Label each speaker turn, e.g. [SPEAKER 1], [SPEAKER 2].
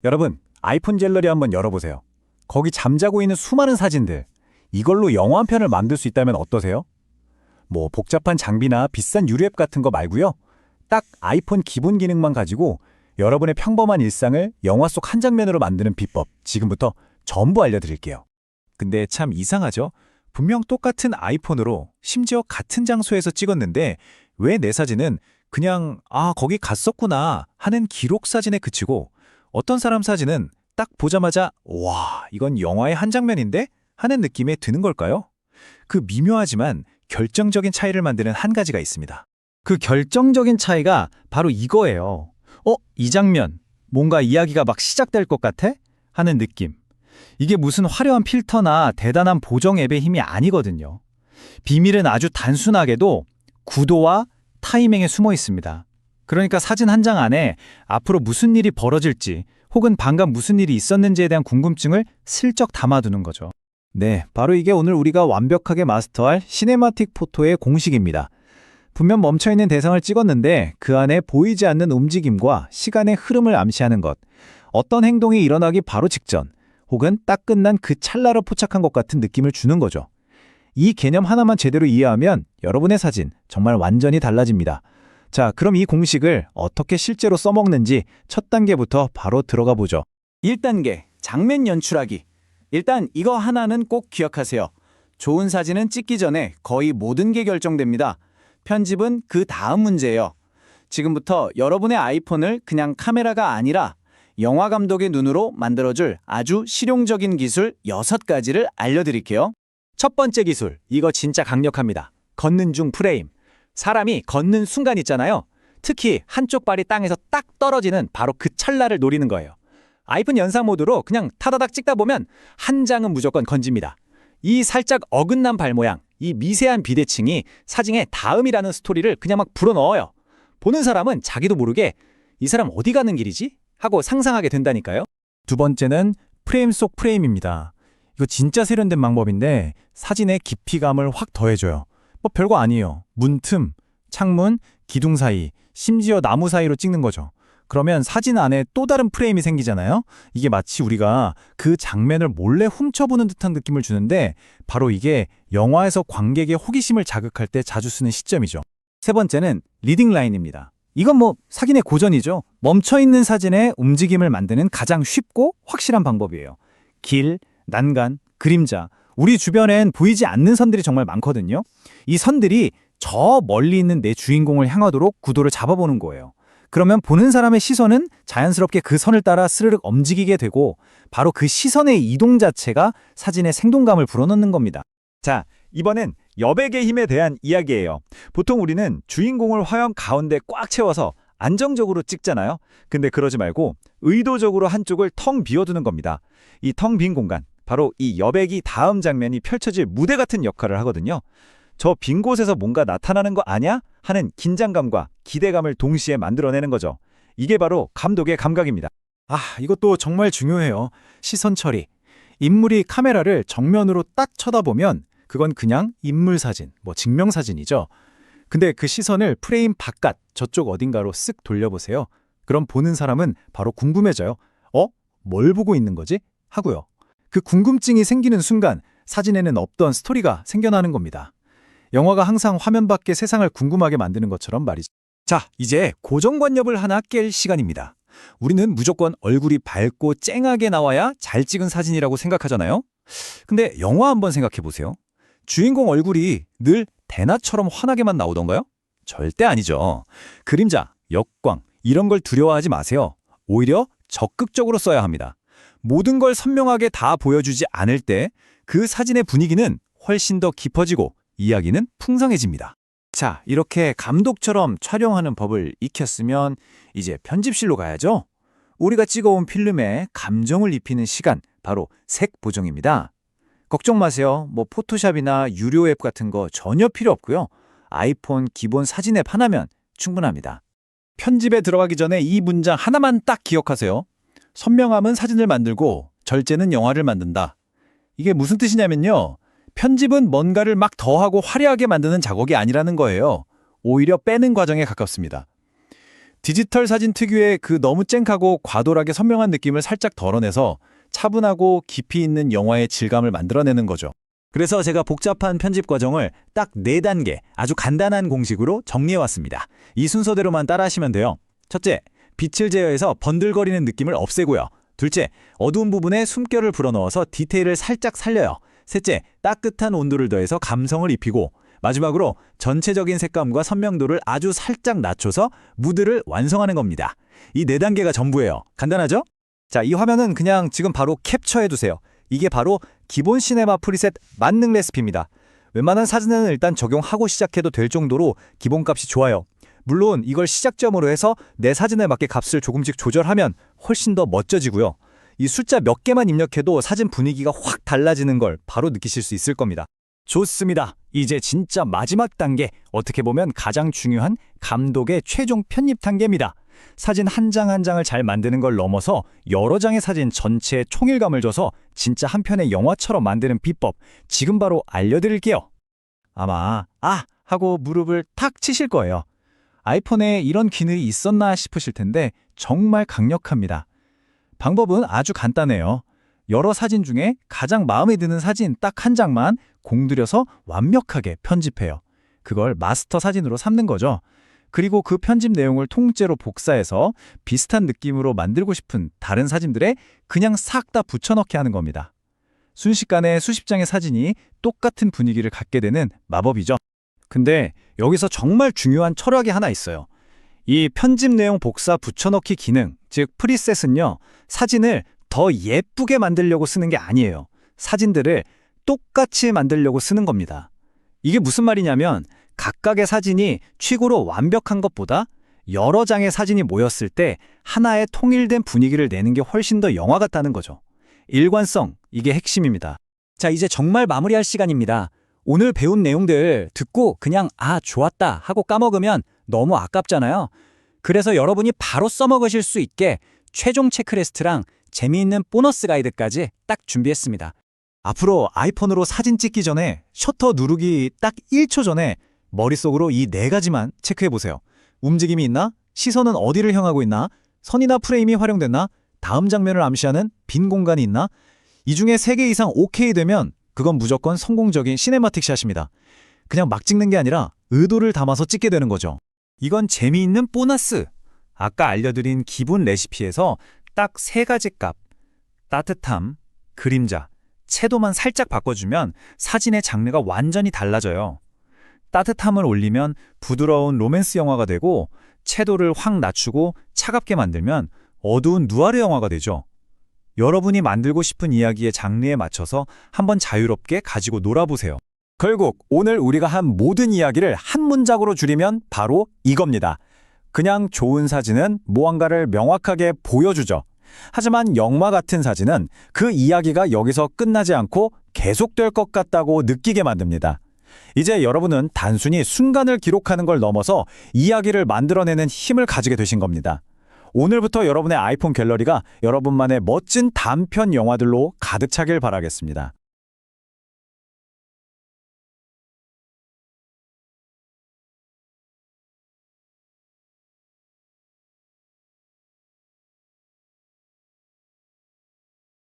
[SPEAKER 1] 여러분, 아이폰 갤러리 한번 열어보세요. 거기 잠자고 있는 수많은 사진들. 이걸로 영화 한 편을 만들 수 있다면 어떠세요? 뭐 복잡한 장비나 비싼 유료 앱 같은 거 말고요. 딱 아이폰 기본 기능만 가지고 여러분의 평범한 일상을 영화 속 한 장면으로 만드는 비법 지금부터 전부 알려드릴게요.
[SPEAKER 2] 근데 참 이상하죠? 분명 똑같은 아이폰으로 심지어 같은 장소에서 찍었는데 왜 내 사진은 그냥 거기 갔었구나 하는 기록 사진에 그치고 어떤 사람 사진은 딱 보자마자 와, 이건 영화의 한 장면인데? 하는 느낌에 드는 걸까요? 그 미묘하지만 결정적인 차이를 만드는 한 가지가 있습니다.
[SPEAKER 3] 그 결정적인 차이가 바로 이거예요. 이 장면, 뭔가 이야기가 막 시작될 것 같아? 하는 느낌. 이게 무슨 화려한 필터나 대단한 보정 앱의 힘이 아니거든요. 비밀은 아주 단순하게도 구도와 타이밍에 숨어 있습니다. 그러니까 사진 한 장 안에 앞으로 무슨 일이 벌어질지 혹은 방금 무슨 일이 있었는지에 대한 궁금증을 슬쩍 담아두는 거죠. 네, 바로 이게 오늘 우리가 완벽하게 마스터할 시네마틱 포토의 공식입니다. 분명 멈춰있는 대상을 찍었는데 그 안에 보이지 않는 움직임과 시간의 흐름을 암시하는 것. 어떤 행동이 일어나기 바로 직전 혹은 딱 끝난 그 찰나를 포착한 것 같은 느낌을 주는 거죠. 이 개념 하나만 제대로 이해하면 여러분의 사진 정말 완전히 달라집니다. 자, 그럼 이 공식을 어떻게 실제로 써먹는지 첫 단계부터 바로 들어가 보죠. 1단계, 장면 연출하기. 일단 이거 하나는 꼭 기억하세요. 좋은 사진은 찍기 전에 거의 모든 게 결정됩니다. 편집은 그 다음 문제예요. 지금부터 여러분의 아이폰을 그냥 카메라가 아니라 영화 감독의 눈으로 만들어줄 아주 실용적인 기술 6가지를 알려드릴게요. 첫 번째 기술, 이거 진짜 강력합니다. 걷는 중 프레임. 사람이 걷는 순간 있잖아요. 특히 한쪽 발이 땅에서 딱 떨어지는 바로 그 찰나를 노리는 거예요. 아이폰 연상 모드로 그냥 타다닥 찍다 보면 한 장은 무조건 건집니다. 이 살짝 어긋난 발 모양, 이 미세한 비대칭이 사진의 다음이라는 스토리를 그냥 막 불어넣어요. 보는 사람은 자기도 모르게 이 사람 어디 가는 길이지? 하고 상상하게 된다니까요.
[SPEAKER 2] 두 번째는 프레임 속 프레임입니다. 이거 진짜 세련된 방법인데 사진의 깊이감을 확 더해줘요. 뭐 별거 아니에요. 문틈, 창문, 기둥 사이, 심지어 나무 사이로 찍는 거죠. 그러면 사진 안에 또 다른 프레임이 생기잖아요. 이게 마치 우리가 그 장면을 몰래 훔쳐보는 듯한 느낌을 주는데 바로 이게 영화에서 관객의 호기심을 자극할 때 자주 쓰는 시점이죠.
[SPEAKER 3] 세 번째는 리딩 라인입니다. 이건 뭐 사진의 고전이죠. 멈춰있는 사진의 움직임을 만드는 가장 쉽고 확실한 방법이에요. 길, 난간, 그림자, 우리 주변엔 보이지 않는 선들이 정말 많거든요. 이 선들이 저 멀리 있는 내 주인공을 향하도록 구도를 잡아보는 거예요. 그러면 보는 사람의 시선은 자연스럽게 그 선을 따라 스르륵 움직이게 되고 바로 그 시선의 이동 자체가 사진의 생동감을 불어넣는 겁니다.
[SPEAKER 2] 자, 이번엔 여백의 힘에 대한 이야기예요. 보통 우리는 주인공을 화면 가운데 꽉 채워서 안정적으로 찍잖아요. 근데 그러지 말고 의도적으로 한쪽을 텅 비워두는 겁니다. 이 텅 빈 공간, 바로 이 여백이 다음 장면이 펼쳐질 무대 같은 역할을 하거든요. 저 빈 곳에서 뭔가 나타나는 거 아냐? 하는 긴장감과 기대감을 동시에 만들어내는 거죠. 이게 바로 감독의 감각입니다.
[SPEAKER 3] 이것도 정말 중요해요. 시선 처리. 인물이 카메라를 정면으로 딱 쳐다보면 그건 그냥 인물 사진, 증명 사진이죠. 근데 그 시선을 프레임 바깥, 저쪽 어딘가로 쓱 돌려보세요. 그럼 보는 사람은 바로 궁금해져요. 뭘 보고 있는 거지? 하고요. 그 궁금증이 생기는 순간 사진에는 없던 스토리가 생겨나는 겁니다. 영화가 항상 화면 밖의 세상을 궁금하게 만드는 것처럼 말이죠.
[SPEAKER 2] 자, 이제 고정관념을 하나 깰 시간입니다. 우리는 무조건 얼굴이 밝고 쨍하게 나와야 잘 찍은 사진이라고 생각하잖아요. 근데 영화 한번 생각해 보세요. 주인공 얼굴이 늘 대나처럼 환하게만 나오던가요? 절대 아니죠. 그림자, 역광 이런 걸 두려워하지 마세요. 오히려 적극적으로 써야 합니다. 모든 걸 선명하게 다 보여주지 않을 때 그 사진의 분위기는 훨씬 더 깊어지고 이야기는 풍성해집니다.
[SPEAKER 3] 자, 이렇게 감독처럼 촬영하는 법을 익혔으면 이제 편집실로 가야죠. 우리가 찍어온 필름에 감정을 입히는 시간, 바로 색 보정입니다. 걱정 마세요. 포토샵이나 유료 앱 같은 거 전혀 필요 없고요. 아이폰 기본 사진 앱 하나면 충분합니다. 편집에 들어가기 전에 이 문장 하나만 딱 기억하세요. 선명함은 사진을 만들고 절제는 영화를 만든다. 이게 무슨 뜻이냐면요. 편집은 뭔가를 막 더하고 화려하게 만드는 작업이 아니라는 거예요. 오히려 빼는 과정에 가깝습니다.
[SPEAKER 2] 디지털 사진 특유의 그 너무 쨍하고 과도하게 선명한 느낌을 살짝 덜어내서 차분하고 깊이 있는 영화의 질감을 만들어내는 거죠.
[SPEAKER 3] 그래서 제가 복잡한 편집 과정을 딱 4단계 아주 간단한 공식으로 정리해왔습니다. 이 순서대로만 따라하시면 돼요. 첫째, 빛을 제어해서 번들거리는 느낌을 없애고요. 둘째, 어두운 부분에 숨결을 불어넣어서 디테일을 살짝 살려요. 셋째, 따뜻한 온도를 더해서 감성을 입히고 마지막으로 전체적인 색감과 선명도를 아주 살짝 낮춰서 무드를 완성하는 겁니다. 이 4단계가 전부예요. 간단하죠? 자, 이 화면은 그냥 지금 바로 캡처해두세요. 이게 바로 기본 시네마 프리셋 만능 레시피입니다. 웬만한 사진에는 일단 적용하고 시작해도 될 정도로 기본값이 좋아요. 물론 이걸 시작점으로 해서 내 사진에 맞게 값을 조금씩 조절하면 훨씬 더 멋져지고요. 이 숫자 몇 개만 입력해도 사진 분위기가 확 달라지는 걸 바로 느끼실 수 있을 겁니다. 좋습니다. 이제 진짜 마지막 단계, 어떻게 보면 가장 중요한 감독의 최종 편집 단계입니다. 사진 한 장 한 장을 잘 만드는 걸 넘어서 여러 장의 사진 전체에 총일감을 줘서 진짜 한 편의 영화처럼 만드는 비법, 지금 바로 알려드릴게요. 아마 하고 무릎을 탁 치실 거예요. 아이폰에 이런 기능이 있었나 싶으실 텐데 정말 강력합니다. 방법은 아주 간단해요. 여러 사진 중에 가장 마음에 드는 사진 딱 한 장만 공들여서 완벽하게 편집해요. 그걸 마스터 사진으로 삼는 거죠. 그리고 그 편집 내용을 통째로 복사해서 비슷한 느낌으로 만들고 싶은 다른 사진들에 그냥 싹 다 붙여넣게 하는 겁니다. 순식간에 수십 장의 사진이 똑같은 분위기를 갖게 되는 마법이죠. 근데 여기서 정말 중요한 철학이 하나 있어요. 이 편집 내용 복사 붙여넣기 기능, 즉 프리셋은요, 사진을 더 예쁘게 만들려고 쓰는 게 아니에요. 사진들을 똑같이 만들려고 쓰는 겁니다. 이게 무슨 말이냐면 각각의 사진이 최고로 완벽한 것보다 여러 장의 사진이 모였을 때 하나의 통일된 분위기를 내는 게 훨씬 더 영화 같다는 거죠. 일관성, 이게 핵심입니다. 자, 이제 정말 마무리할 시간입니다. 오늘 배운 내용들 듣고 그냥 좋았다 하고 까먹으면 너무 아깝잖아요. 그래서 여러분이 바로 써먹으실 수 있게 최종 체크리스트랑 재미있는 보너스 가이드까지 딱 준비했습니다. 앞으로 아이폰으로 사진 찍기 전에 셔터 누르기 딱 1초 전에 머릿속으로 이 4가지만 체크해보세요. 움직임이 있나? 시선은 어디를 향하고 있나? 선이나 프레임이 활용됐나? 다음 장면을 암시하는 빈 공간이 있나? 이 중에 3개 이상 오케이 되면 그건 무조건 성공적인 시네마틱 샷입니다. 그냥 막 찍는 게 아니라 의도를 담아서 찍게 되는 거죠. 이건 재미있는 보너스! 아까 알려드린 기본 레시피에서 딱 3가지 값, 따뜻함, 그림자, 채도만 살짝 바꿔주면 사진의 장르가 완전히 달라져요. 따뜻함을 올리면 부드러운 로맨스 영화가 되고 채도를 확 낮추고 차갑게 만들면 어두운 누아르 영화가 되죠. 여러분이 만들고 싶은 이야기의 장르에 맞춰서 한번 자유롭게 가지고 놀아보세요. 결국 오늘 우리가 한 모든 이야기를 한 문장으로 줄이면 바로 이겁니다. 그냥 좋은 사진은 무언가를 명확하게 보여주죠. 하지만 영화 같은 사진은 그 이야기가 여기서 끝나지 않고 계속될 것 같다고 느끼게 만듭니다. 이제 여러분은 단순히 순간을 기록하는 걸 넘어서 이야기를 만들어내는 힘을 가지게 되신 겁니다. 오늘부터 여러분의 아이폰 갤러리가 여러분만의 멋진 단편 영화들로 가득 차길 바라겠습니다.